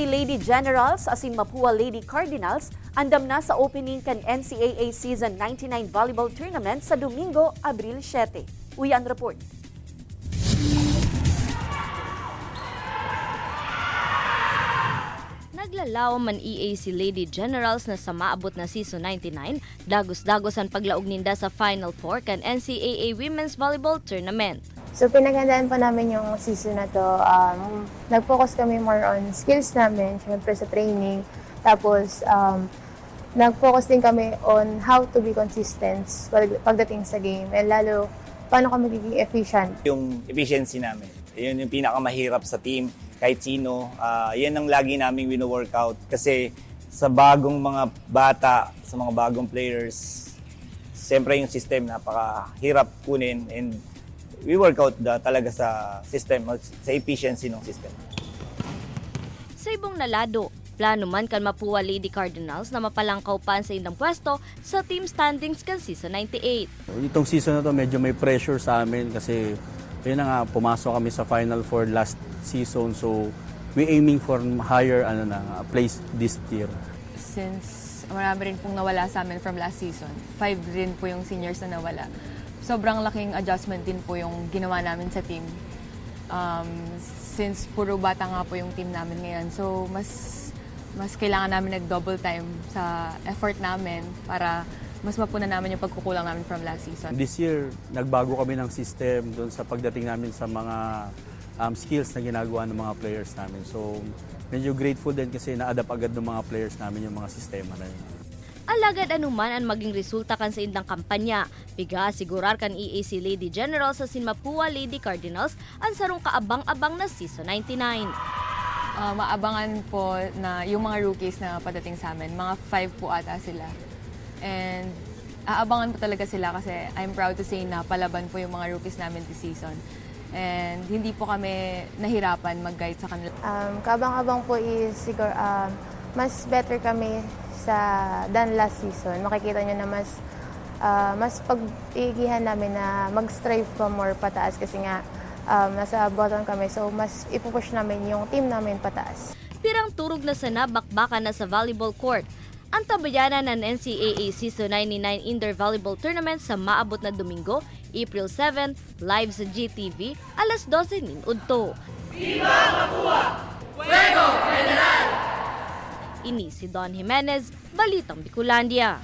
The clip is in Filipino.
EAC Lady Generals asin Mapua Lady Cardinals andam na sa opening kan NCAA Season 99 Volleyball Tournament sa Domingo, Abril 7. Uyan report. Naglalaw man EAC Lady Generals na sa maabot na season 99, dagos-dagos ang paglaog ninda sa Final Four kan NCAA Women's Volleyball Tournament. So pinaghandaan po namin yung season na to. Nag-focus kami more on skills namin, syempre sa training. Tapos nag-focus din kami on how to be consistent pagdating sa game. And lalo, paano kami magiging efficient. Yung efficiency namin, yun yung pinakamahirap sa team. Kahit sino, yan ang lagi naming wino-workout. Kasi sa bagong mga bata, sa mga bagong players, siyempre yung system napakahirap kunin and we work out talaga sa system, sa efficiency ng system. Sa ibong nalado, plano man kan Mapua Lady Cardinals na mapalangkaw pa sa indang pwesto sa team standings kan season 98. Itong season na to medyo may pressure sa amin kasi yun na nga, pumasok kami sa Final Four last season, so we aiming for higher place this year. Since marami rin pong nawala sa amin from last season, 5 rin po yung seniors na nawala. Sobrang laking adjustment din po yung ginawa namin sa team. Since puro bata nga po yung team namin ngayon, so mas kailangan namin nag-double time sa effort namin para mas mapuna namin yung pagkukulang namin from last season. This year, nagbago kami ng system doon sa pagdating namin sa mga skills na ginagawa ng mga players namin. So, medyo grateful din kasi na-adapt agad ng mga players namin yung mga sistema na yun. Alagad anuman ang maging resulta kan sa indang kampanya, piga asigurar kan EAC Lady Generals sa Mapua Lady Cardinals ang sarong kaabang-abang na season 99. Maabangan po na yung mga rookies na padating sa amin, mga 5 po ata sila. And aabangan po talaga sila kasi I'm proud to say na palaban po yung mga rookies namin this season. And hindi po kami nahirapan mag-guide sa kanila. Kabang-abang po is siguro mas better kami than last season. Makikita nyo na mas pag-iigihan namin na mag-strive pa more pataas kasi nga nasa bottom kami. So mas ipupush namin yung team namin pataas. Pirang turog na sana bakbakan na sa volleyball court. Ang tabayanan ng NCAA Season 99 Indoor Volleyball Tournament sa maabot na Domingo, April 7, live sa GTV, alas 12 nin udto. Viva Mapua! Fuego Federal! Ini si Don Jimenez, Balitang Bicolandia.